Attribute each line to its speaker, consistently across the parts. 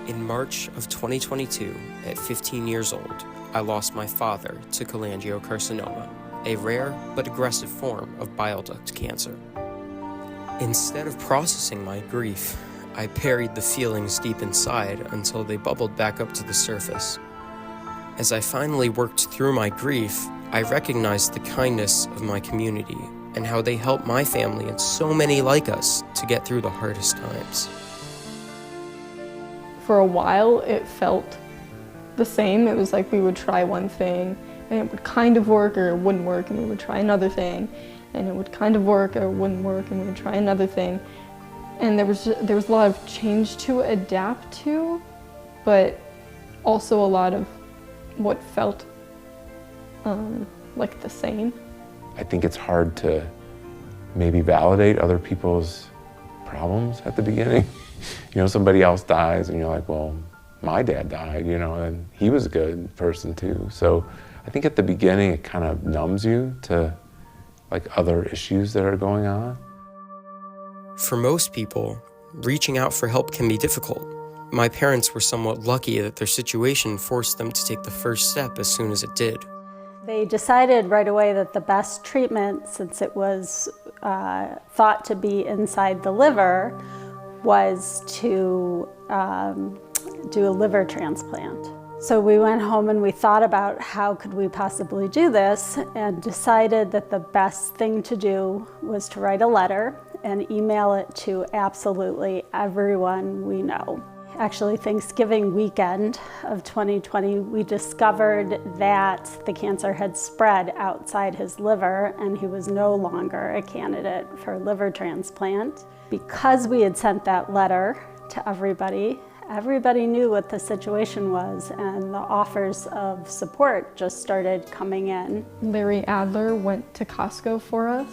Speaker 1: In March of 2022, at 15 years old, I lost my father to cholangiocarcinoma, a rare but aggressive form of bile duct cancer. Instead of processing my grief, I buried the feelings deep inside until they bubbled back up to the surface. As I finally worked through my grief, I recognized the kindness of my community and how they helped my family and so many like us to get through the hardest times.
Speaker 2: For a while, it felt the same. It was like we would try one thing and it would kind of work or it wouldn't work, and we would try another thing and it would kind of work or it wouldn't work, and we would try another thing. And there was a lot of change to adapt to, but also a lot of what felt like the same.
Speaker 3: I think it's hard to maybe validate other people's problems at the beginning. You know, somebody else dies and you're like, well, my dad died, you know, and he was a good person too. So I think at the beginning it kind of numbs you to like other issues that are going on.
Speaker 1: For most people, reaching out for help can be difficult. My parents were somewhat lucky that their situation forced them to take the first step as soon as it did.
Speaker 4: They decided right away that the best treatment, since it was thought to be inside the liver, was to do a liver transplant. So we went home and we thought about how could we possibly do this, and decided that the best thing to do was to write a letter and email it to absolutely everyone we know. Actually, Thanksgiving weekend of 2020, we discovered that the cancer had spread outside his liver and he was no longer a candidate for liver transplant. Because we had sent that letter to everybody, everybody knew what the situation was, and the offers of support just started coming in.
Speaker 2: Larry Adler went to Costco for us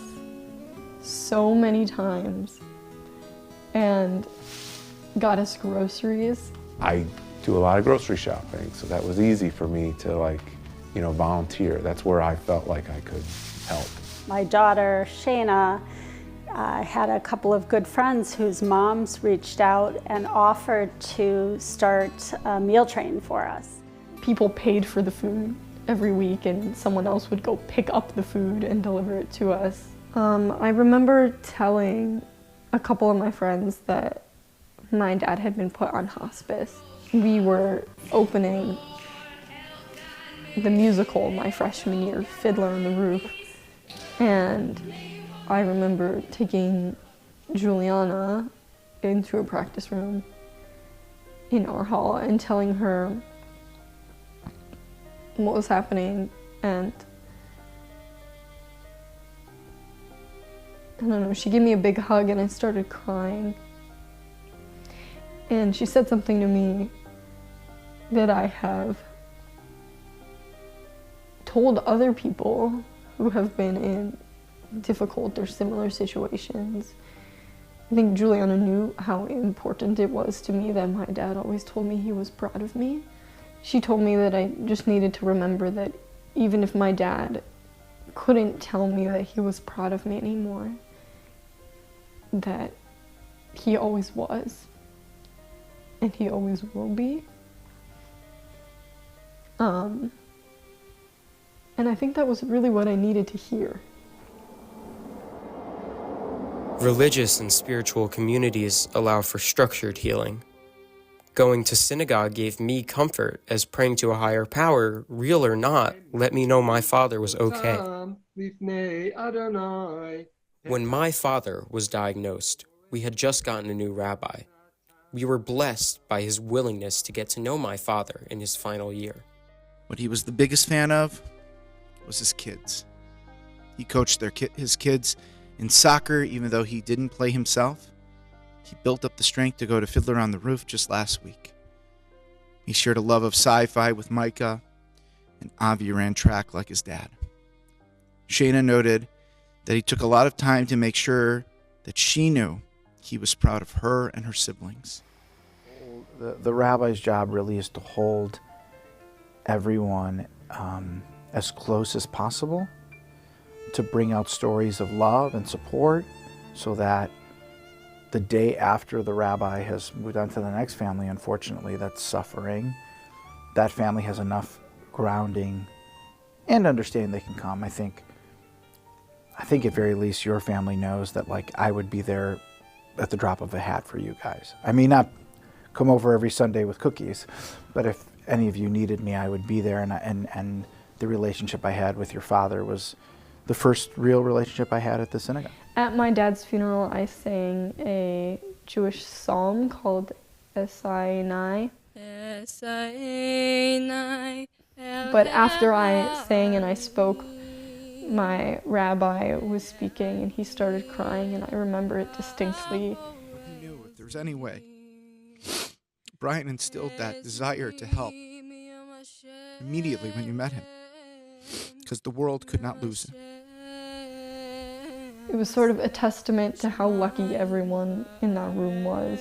Speaker 2: so many times and got us groceries.
Speaker 3: I do a lot of grocery shopping, so that was easy for me to volunteer. That's where I felt like I could help.
Speaker 4: My daughter, Shayna, had a couple of good friends whose moms reached out and offered to start a meal train for us.
Speaker 2: People paid for the food every week and someone else would go pick up the food and deliver it to us. I remember telling a couple of my friends that my dad had been put on hospice. We were opening the musical my freshman year, Fiddler on the Roof, and I remember taking Juliana into a practice room in our hall and telling her what was happening, and I don't know, she gave me a big hug and I started crying. And she said something to me that I have told other people who have been in difficult or similar situations. I think Juliana knew how important it was to me that my dad always told me he was proud of me. She told me that I just needed to remember that even if my dad couldn't tell me that he was proud of me anymore, that he always was. And he always will be. And I think that was really what I needed to hear.
Speaker 1: Religious and spiritual communities allow for structured healing. Going to synagogue gave me comfort, as praying to a higher power, real or not, let me know my father was okay. When my father was diagnosed, we had just gotten a new rabbi. We were blessed by his willingness to get to know my father in his final year.
Speaker 5: What he was the biggest fan of was his kids. He coached his kids in soccer, even though he didn't play himself. He built up the strength to go to Fiddler on the Roof just last week. He shared a love of sci-fi with Micah, and Avi ran track like his dad. Shayna noted that he took a lot of time to make sure that she knew he was proud of her and her siblings.
Speaker 6: The rabbi's job really is to hold everyone as close as possible, to bring out stories of love and support so that the day after the rabbi has moved on to the next family, unfortunately, that's suffering, that family has enough grounding and understanding they can come. I think at very least your family knows that, like, I would be there at the drop of a hat for you guys. I may not come over every Sunday with cookies, but if any of you needed me, I would be there. And the relationship I had with your father was the first real relationship I had at the synagogue.
Speaker 2: At my dad's funeral, I sang a Jewish psalm called Esainai. But after I sang and I spoke, my rabbi was speaking and he started crying, and I remember it distinctly.
Speaker 5: Who knew if there was any way? Brian instilled that desire to help immediately when you met him, because the world could not lose him.
Speaker 2: It was sort of a testament to how lucky everyone in that room was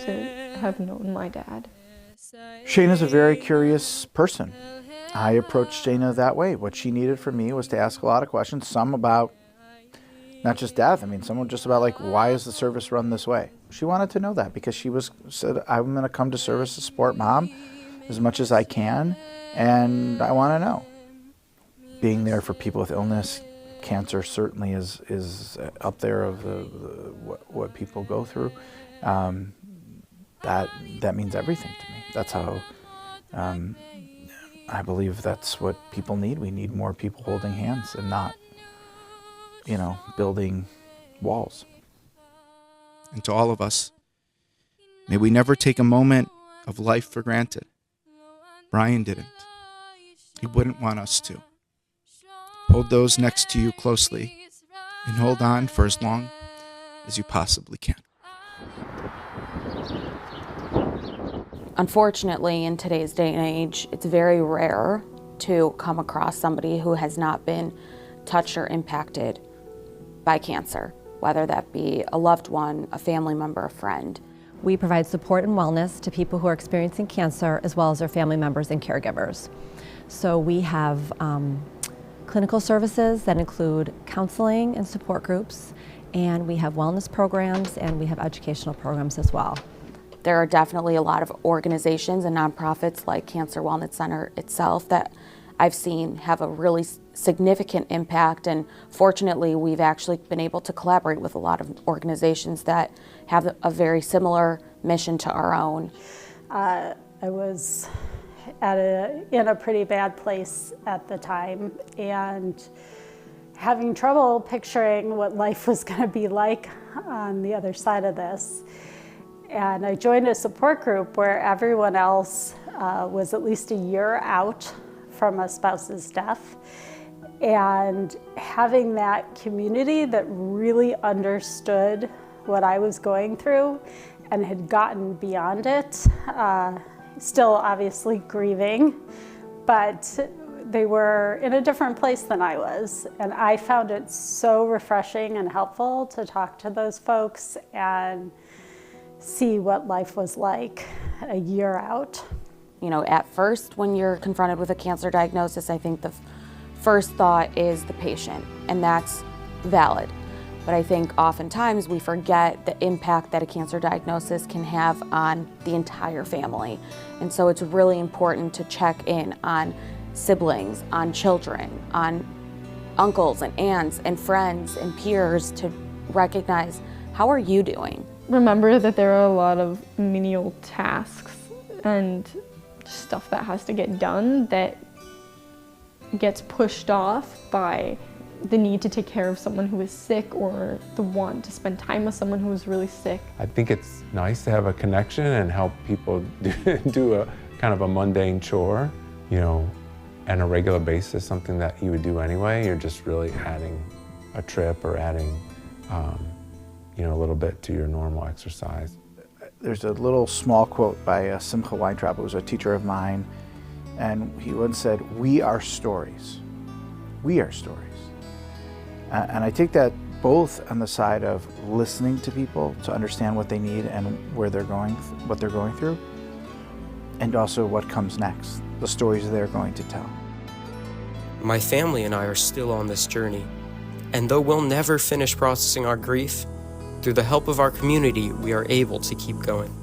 Speaker 2: to have known my dad.
Speaker 6: Shayna's a very curious person. I approached Shayna that way. What she needed from me was to ask a lot of questions, some about not just death. I mean, some just about, like, why is the service run this way? She wanted to know that because she said, I'm going to come to service to support Mom as much as I can, and I want to know. Being there for people with illness, cancer certainly is up there of what people go through. That means everything to me. That's how I believe that's what people need. We need more people holding hands and not, building walls.
Speaker 5: And to all of us, may we never take a moment of life for granted. Brian didn't. He wouldn't want us to. Hold those next to you closely and hold on for as long as you possibly can.
Speaker 7: Unfortunately, in today's day and age, it's very rare to come across somebody who has not been touched or impacted by cancer, whether that be a loved one, a family member, a friend.
Speaker 8: We provide support and wellness to people who are experiencing cancer, as well as their family members and caregivers. So we have clinical services that include counseling and support groups, and we have wellness programs, and we have educational programs as well.
Speaker 7: There are definitely a lot of organizations and nonprofits like Cancer Wellness Center itself that I've seen have a really significant impact, and fortunately we've actually been able to collaborate with a lot of organizations that have a very similar mission to our own.
Speaker 4: I was in a pretty bad place at the time and having trouble picturing what life was going to be like on the other side of this. And I joined a support group where everyone else was at least a year out from a spouse's death. And having that community that really understood what I was going through and had gotten beyond it, still obviously grieving, but they were in a different place than I was. And I found it so refreshing and helpful to talk to those folks and see what life was like a year out.
Speaker 7: At first, when you're confronted with a cancer diagnosis, I think the first thought is the patient, and that's valid. But I think oftentimes we forget the impact that a cancer diagnosis can have on the entire family. And so it's really important to check in on siblings, on children, on uncles and aunts and friends and peers to recognize, how are you doing?
Speaker 2: Remember that there are a lot of menial tasks and stuff that has to get done that gets pushed off by the need to take care of someone who is sick or the want to spend time with someone who is really sick.
Speaker 3: I think it's nice to have a connection and help people do a kind of a mundane chore, on a regular basis, something that you would do anyway. You're just really adding a trip or adding a little bit to your normal exercise.
Speaker 6: There's a little small quote by Simcha Weintraub, who was a teacher of mine, and he once said, "We are stories. We are stories." And I take that both on the side of listening to people to understand what they need and what they're going through, and also what comes next, the stories they're going to tell.
Speaker 1: My family and I are still on this journey, and though we'll never finish processing our grief, Through the help of our community, we are able to keep going.